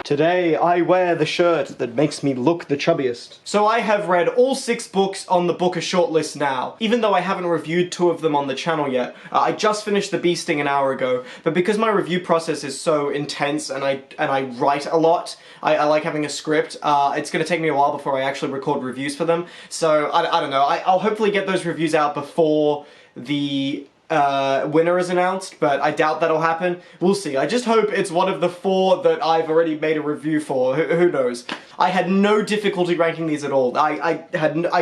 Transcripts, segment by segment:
Today I wear the shirt that makes me look the chubbiest. So I have read all 6 books on the Booker shortlist now, even though I haven't reviewed 2 of them on the channel yet. I just finished The Beasting an hour ago, but because my review process is so intense and I write a lot, I like having a script, it's gonna take me a while before I actually record reviews for them. So I don't know, I'll hopefully get those reviews out before the winner is announced, but I doubt that'll happen. We'll see. I just hope it's one of the 4 that I've already made a review for. Who knows? I had no difficulty ranking these at all. I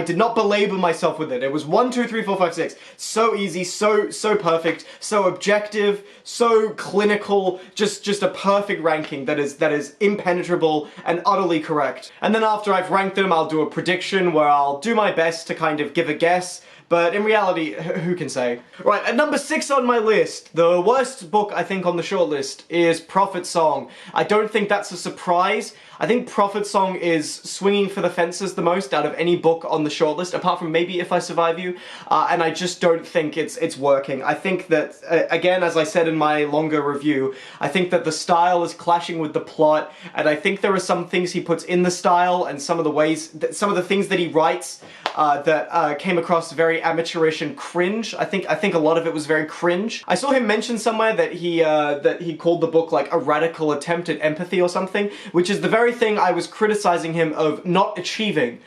did not belabor myself with it. It was 1, 2, 3, 4, 5, 6. So easy, so perfect, so objective, so clinical. Just a perfect ranking that is impenetrable and utterly correct. And then after I've ranked them, I'll do a prediction where I'll do my best to kind of give a guess. But in reality, who can say? Right, at number 6 on my list, the worst book I think on the shortlist is Prophet Song. I don't think that's a surprise. I think Prophet Song is swinging for the fences the most out of any book on the shortlist, apart from maybe If I Survive You, and I just don't think it's working. I think that, again, as I said in my longer review, I think that the style is clashing with the plot, and I think there are some things he puts in the style and some of the ways, some of the things that he writes that came across very amateurish and cringe. I think a lot of it was very cringe. I saw him mention somewhere that he called the book like a radical attempt at empathy or something, which is the very thing I was criticizing him of not achieving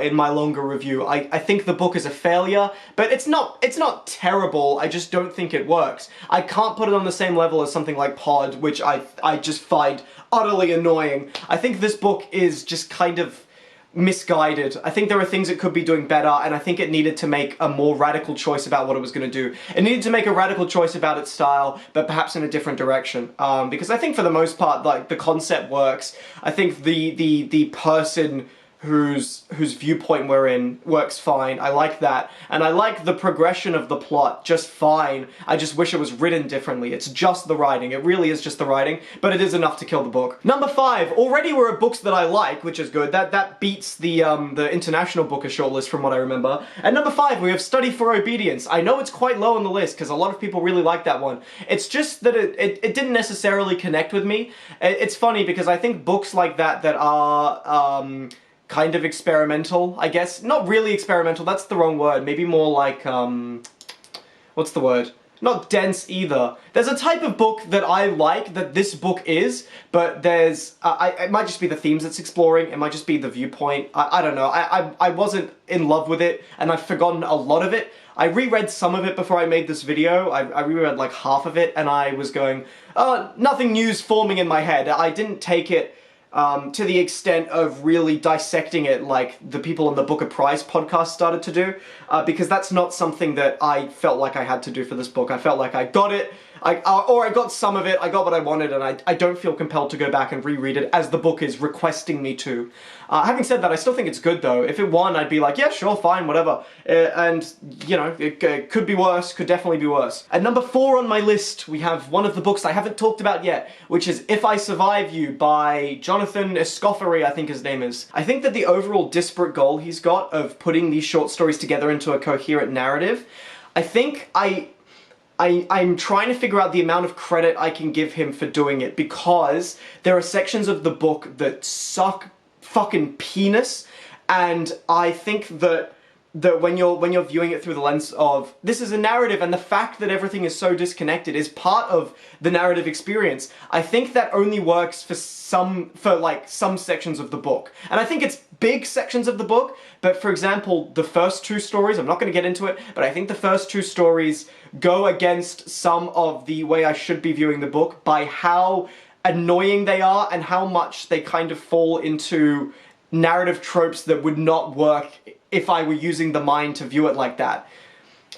in my longer review. I think the book is a failure, but it's not terrible. I just don't think it works. I can't put it on the same level as something like Pod, which I just find utterly annoying. I think this book is just kind of misguided. I think there are things it could be doing better, and I think it needed to make a more radical choice about what it was going to do. It needed to make a radical choice about its style, but perhaps in a different direction. Because I think for the most part, like, the concept works. I think the person whose viewpoint we're in works fine. I like that. And I like the progression of the plot just fine. I just wish it was written differently. It's just the writing. It really is just the writing, but it is enough to kill the book. Number 5. Already we're at books that I like, which is good. That beats the international Booker shortlist from what I remember. At number 5, we have Study for Obedience. I know it's quite low on the list because a lot of people really like that one. It's just that it didn't necessarily connect with me. It's funny because I think books like that are kind of experimental, I guess. Not really experimental, that's the wrong word. Maybe more like, what's the word? Not dense either. There's a type of book that I like that this book is, but there's, it might just be the themes it's exploring, it might just be the viewpoint, I don't know. I wasn't in love with it, and I've forgotten a lot of it. I reread some of it before I made this video. I reread like half of it, and I was going, nothing new's forming in my head. I didn't take it to the extent of really dissecting it like the people on the Booker Prize podcast started to do, because that's not something that I felt like I had to do for this book. I felt like I got it, or I got some of it, I got what I wanted, and I don't feel compelled to go back and reread it as the book is requesting me to. Having said that, I still think it's good though. If it won, I'd be like, yeah, sure, fine, whatever. And, you know, it could be worse, could definitely be worse. At number 4 on my list, we have one of the books I haven't talked about yet, which is If I Survive You by Jonathan Escoffery, I think his name is. I think that the overall disparate goal he's got of putting these short stories together into a coherent narrative, I think I'm trying to figure out the amount of credit I can give him for doing it, because there are sections of the book that suck fucking penis, and I think that when you're viewing it through the lens of this is a narrative, and the fact that everything is so disconnected is part of the narrative experience, I think that only works for some sections of the book. And I think it's big sections of the book, but for example, the first 2 stories, I'm not going to get into it, but I think the first 2 stories go against some of the way I should be viewing the book by how annoying they are and how much they kind of fall into narrative tropes that would not work if I were using the mind to view it like that.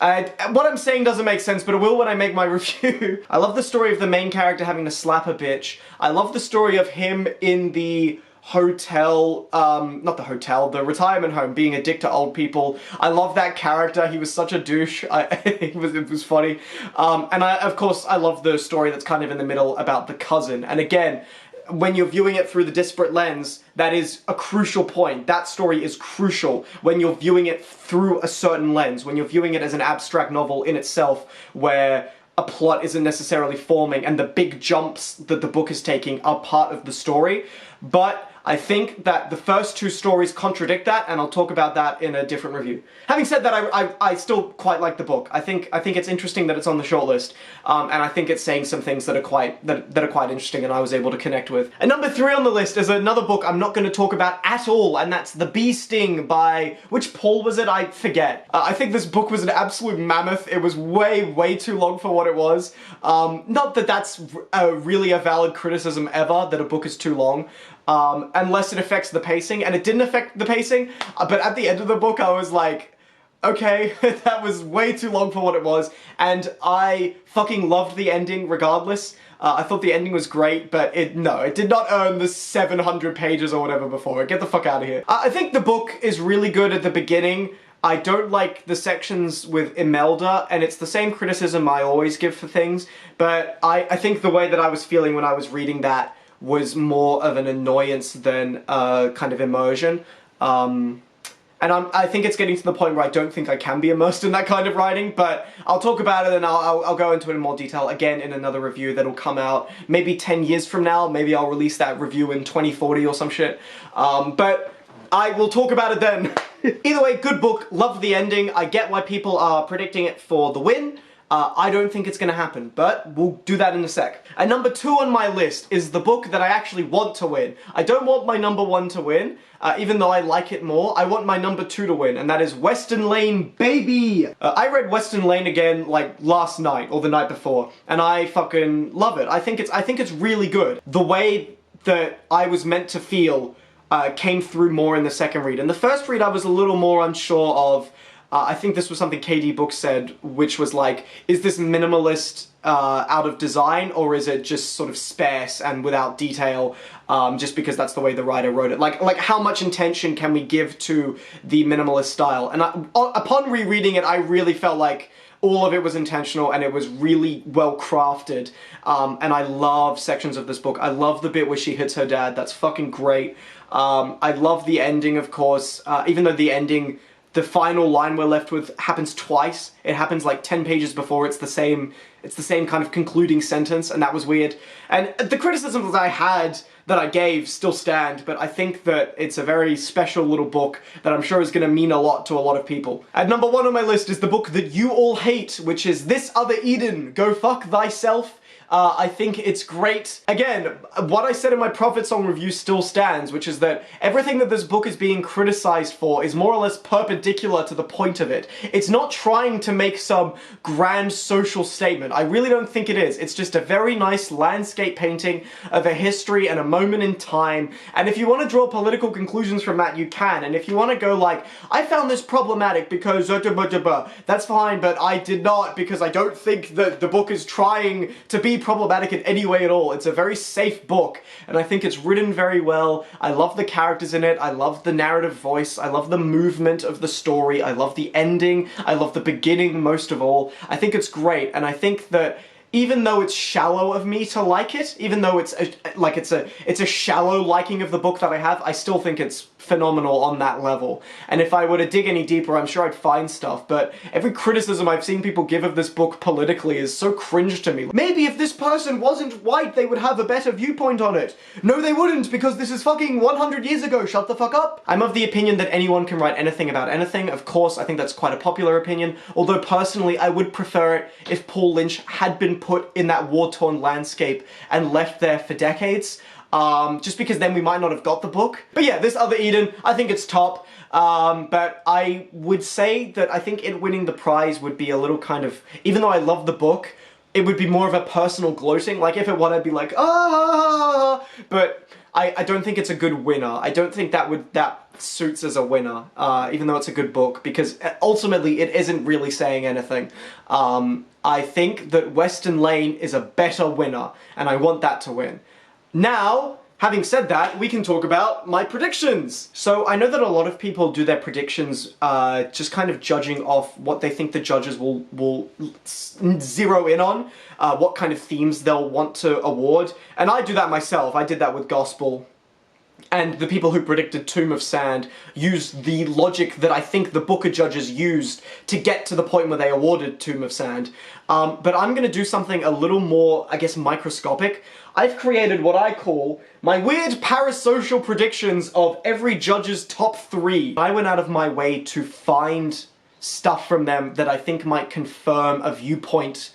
What I'm saying doesn't make sense, but it will when I make my review. I love the story of the main character having to slap a bitch. I love the story of him in the hotel, not the hotel, the retirement home, being a dick to old people. I love that character. He was such a douche. It was funny. And of course, I love the story that's kind of in the middle about the cousin. And again, when you're viewing it through the disparate lens, that is a crucial point. That story is crucial when you're viewing it through a certain lens, when you're viewing it as an abstract novel in itself, where a plot isn't necessarily forming and the big jumps that the book is taking are part of the story. But I think that the first two stories contradict that, and I'll talk about that in a different review. Having said that, I still quite like the book. I think it's interesting that it's on the shortlist, and I think it's saying some things that are quite interesting, and I was able to connect with. And number 3 on the list is another book I'm not going to talk about at all, and that's The Bee Sting by which Paul was it? I forget. I think this book was an absolute mammoth. It was way too long for what it was. Not that that's really a valid criticism ever, that a book is too long. Unless it affects the pacing, and it didn't affect the pacing, but at the end of the book I was like, okay, that was way too long for what it was, and I fucking loved the ending regardless. I thought the ending was great, but it did not earn the 700 pages or whatever before it. Get the fuck out of here. I think the book is really good at the beginning. I don't like the sections with Imelda, and it's the same criticism I always give for things, but I think the way that I was feeling when I was reading that was more of an annoyance than kind of immersion. And I think it's getting to the point where I don't think I can be immersed in that kind of writing, but I'll talk about it and I'll go into it in more detail again in another review that'll come out maybe 10 years from now. Maybe I'll release that review in 2040 or some shit. But I will talk about it then. Either way, good book, love the ending. I get why people are predicting it for the win. I don't think it's gonna happen, but we'll do that in a sec. And number 2 on my list is the book that I actually want to win. I don't want my number 1 to win, even though I like it more. I want my number 2 to win, and that is Weston Lane, baby! I read Weston Lane again, like, last night, or the night before, and I fucking love it. I think it's really good. The way that I was meant to feel came through more in the second read. In the first read, I was a little more unsure of. I think this was something KD Books said, which was like, is this minimalist out of design, or is it just sort of sparse and without detail, just because that's the way the writer wrote it? Like how much intention can we give to the minimalist style? And upon rereading it, I really felt like all of it was intentional and it was really well crafted. And I love sections of this book. I love the bit where she hits her dad. That's fucking great. I love the ending, of course, even though the ending, the final line we're left with happens twice. It happens like 10 pages before. It's the same kind of concluding sentence, and that was weird. And the criticisms that I had, that I gave, still stand, but I think that it's a very special little book that I'm sure is going to mean a lot to a lot of people. At number 1 on my list is the book that you all hate, which is This Other Eden, Go Fuck Thyself. I think it's great. Again, what I said in my Prophet Song review still stands, which is that everything that this book is being criticized for is more or less perpendicular to the point of it. It's not trying to make some grand social statement. I really don't think it is. It's just a very nice landscape painting of a history and a moment in time. And if you want to draw political conclusions from that, you can. And if you want to go like, I found this problematic because that's fine, but I did not, because I don't think that the book is trying to be problematic in any way at all. It's a very safe book, and I think it's written very well. I love the characters in it. I love the narrative voice. I love the movement of the story. I love the ending. I love the beginning most of all. I think it's great, and I think that even though it's shallow of me to like it, even though it's a shallow liking of the book that I have, I still think it's phenomenal on that level. And if I were to dig any deeper, I'm sure I'd find stuff, but every criticism I've seen people give of this book politically is so cringe to me. Maybe if this person wasn't white, they would have a better viewpoint on it. No, they wouldn't, because this is fucking 100 years ago, shut the fuck up. I'm of the opinion that anyone can write anything about anything. Of course, I think that's quite a popular opinion, although personally, I would prefer it if Paul Lynch had been put in that war-torn landscape and left there for decades. Just because then we might not have got the book. But yeah, This Other Eden, I think it's top. But I would say that I think it winning the prize would be a little kind of, even though I love the book, it would be more of a personal gloating. Like if it won, I'd be like, ah! But I don't think it's a good winner. I don't think that suits as a winner, even though it's a good book, because ultimately it isn't really saying anything. I think that Weston Lane is a better winner, and I want that to win. Now, having said that, we can talk about my predictions. So I know that a lot of people do their predictions just kind of judging off what they think the judges will zero in on, what kind of themes they'll want to award. And I do that myself. I did that with Gospel. and the people who predicted Tomb of Sand used the logic that I think the Booker judges used to get to the point where they awarded Tomb of Sand. But I'm going to do something a little more, I guess, microscopic. I've created what I call my weird parasocial predictions of every judge's top 3. I went out of my way to find stuff from them that I think might confirm a viewpoint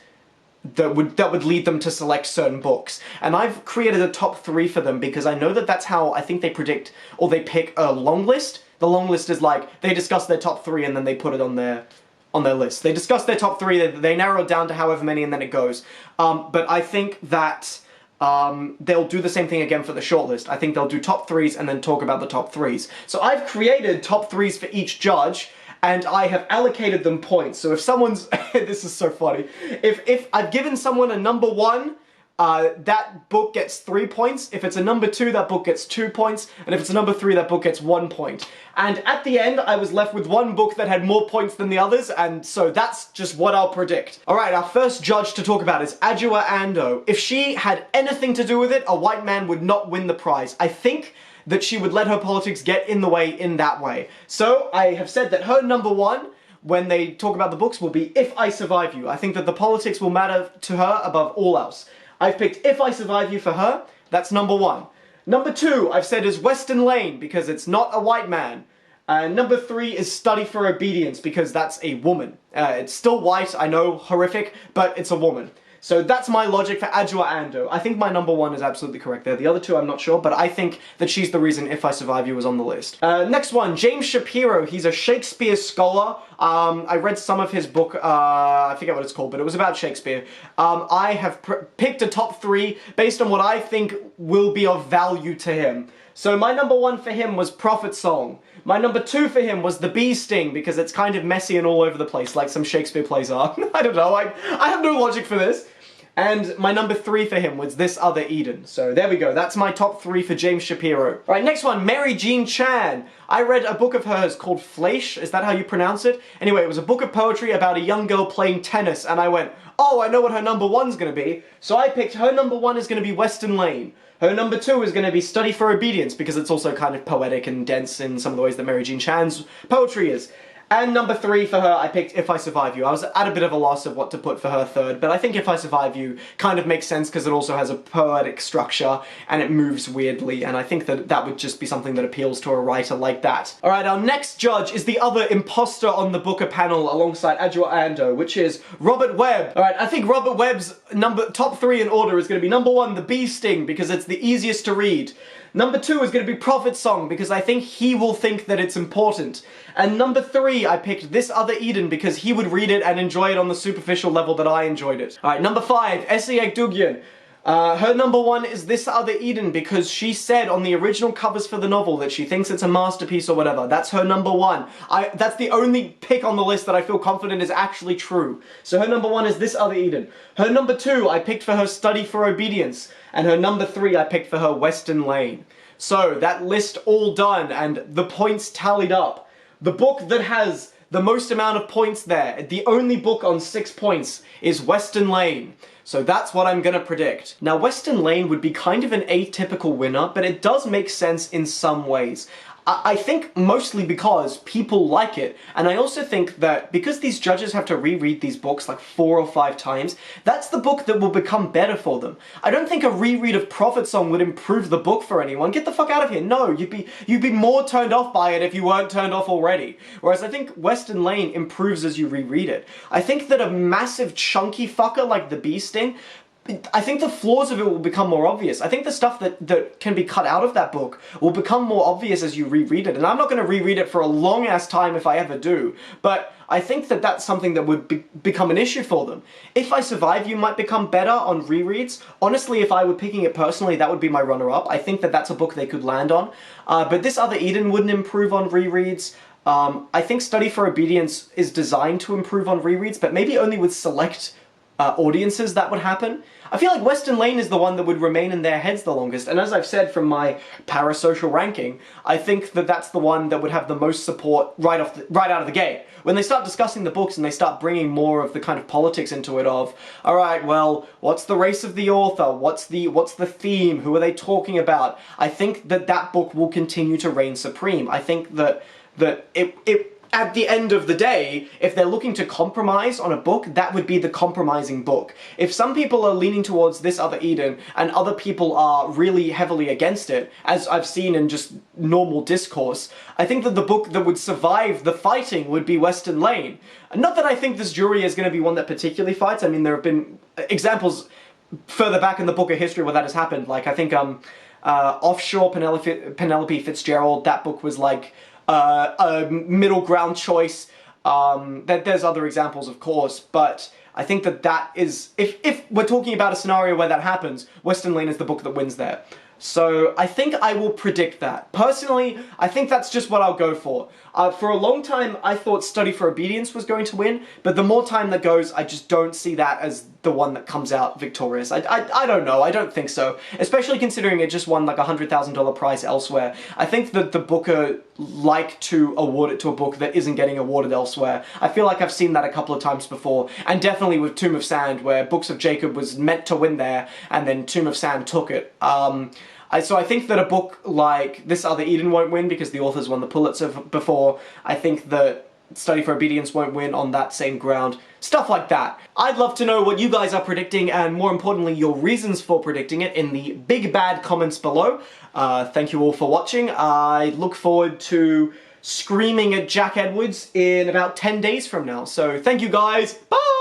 that would lead them to select certain books. And I've created a top 3 for them because I know that that's how I think they predict, or they pick a long list. The long list is like, they discuss their top 3 and then they put it on their list. They discuss their top 3, they narrow it down to however many and then it goes. But I think that they'll do the same thing again for the shortlist. I think they'll do top 3s and then talk about the top 3s. So I've created top 3s for each judge, and I have allocated them points. So if someone's, this is so funny, if I've given someone a number 1, that book gets 3 points. If it's a number 2, that book gets 2 points. And if it's a number 3, that book gets 1 point. And at the end, I was left with one book that had more points than the others, and so that's just what I'll predict. Alright, our first judge to talk about is Adjoa Ando. If she had anything to do with it, a white man would not win the prize. I think that she would let her politics get in the way in that way. So, I have said that her number 1, when they talk about the books, will be If I Survive You. I think that the politics will matter to her above all else. I've picked If I Survive You for her, that's number 1. Number 2, I've said is Weston Lane, because it's not a white man. Number 3 is Study for Obedience, because that's a woman. It's still white, I know, horrific, but it's a woman. So that's my logic for Adjoa Ando. I think my number 1 is absolutely correct there. The other 2 I'm not sure, but I think that she's the reason If I Survive You was on the list. Next one, James Shapiro. He's a Shakespeare scholar. I read some of his book, I forget what it's called, but it was about Shakespeare. I have picked a top 3 based on what I think will be of value to him. So my number 1 for him was Prophet Song. My number 2 for him was The Bee Sting, because it's kind of messy and all over the place, like some Shakespeare plays are. I don't know, I have no logic for this. And my number 3 for him was This Other Eden. So there we go, that's my top 3 for James Shapiro. Alright, next one, Mary Jean Chan. I read a book of hers called Fleisch, is that how you pronounce it? Anyway, it was a book of poetry about a young girl playing tennis, and I went, oh, I know what her number 1's gonna be. So I picked her number 1 is gonna be Weston Lane. Her number 2 is going to be Study for Obedience, because it's also kind of poetic and dense in some of the ways that Mary Jean Chan's poetry is. And number 3 for her, I picked If I Survive You. I was at a bit of a loss of what to put for her third, but I think If I Survive You kind of makes sense because it also has a poetic structure and it moves weirdly, and I think that that would just be something that appeals to a writer like that. Alright, our next judge is the other imposter on the Booker panel alongside Adjoa Ando, which is Robert Webb. Alright, I think Robert Webb's top 3 in order is going to be number 1, The Bee Sting, because it's the easiest to read. Number 2 is going to be Prophet Song, because I think he will think that it's important. And number 3, I picked This Other Eden, because he would read it and enjoy it on the superficial level that I enjoyed it. Alright, number 5, Essie Agdugyan. Her number 1 is This Other Eden, because she said on the original covers for the novel that she thinks it's a masterpiece or whatever. That's her number 1. That's the only pick on the list that I feel confident is actually true. So her number 1 is This Other Eden. Her number 2, I picked for her Study for Obedience. And her number 3, I picked for her Weston Lane. So, that list all done, and the points tallied up. The book that has the most amount of points there, the only book on 6 points, is Weston Lane. So that's what I'm gonna predict. Now, Weston Lane would be kind of an atypical winner, but it does make sense in some ways. I think mostly because people like it, and I also think that because these judges have to reread these books like 4 or 5 times, that's the book that will become better for them. I don't think a reread of Prophet Song would improve the book for anyone. Get the fuck out of here. No, you'd be more turned off by it if you weren't turned off already. Whereas I think Weston Lane improves as you reread it. I think that a massive chunky fucker like The Bee Sting, I think the flaws of it will become more obvious. I think the stuff that can be cut out of that book will become more obvious as you reread it. And I'm not going to reread it for a long-ass time if I ever do. But I think that that's something that would become an issue for them. If I Survive You might become better on rereads. Honestly, if I were picking it personally, that would be my runner-up. I think that that's a book they could land on. But This Other Eden wouldn't improve on rereads. I think Study for Obedience is designed to improve on rereads, but maybe only with select audiences that would happen. I feel like Weston Lane is the one that would remain in their heads the longest, and as I've said from my parasocial ranking, I think that that's the one that would have the most support right out of the gate. When they start discussing the books and they start bringing more of the kind of politics into it of, alright, well, what's the race of the author? What's the theme? Who are they talking about? I think that that book will continue to reign supreme. I think that it at the end of the day, if they're looking to compromise on a book, that would be the compromising book. If some people are leaning towards This Other Eden, and other people are really heavily against it, as I've seen in just normal discourse, I think that the book that would survive the fighting would be Weston Lane. Not that I think this jury is going to be one that particularly fights. I mean, there have been examples further back in the book of history where that has happened. Like, I think, Offshore Penelope Fitzgerald, that book was like, a middle ground choice. There's other examples, of course, but I think that is, if we're talking about a scenario where that happens, Weston Lane is the book that wins there. So I think I will predict that. Personally, I think that's just what I'll go for. For a long time, I thought Study for Obedience was going to win, but the more time that goes, I just don't see that as the one that comes out victorious. I don't know, I don't think so. Especially considering it just won like a $100,000 prize elsewhere. I think that the Booker like to award it to a book that isn't getting awarded elsewhere. I feel like I've seen that a couple of times before, and definitely with Tomb of Sand, where Books of Jacob was meant to win there, and then Tomb of Sand took it. So I think that a book like This Other Eden won't win because the author's won the Pulitzer before. I think that Study for Obedience won't win on that same ground. Stuff like that. I'd love to know what you guys are predicting, and more importantly, your reasons for predicting it in the big bad comments below. Thank you all for watching. I look forward to screaming at Jack Edwards in about 10 days from now. So thank you guys. Bye!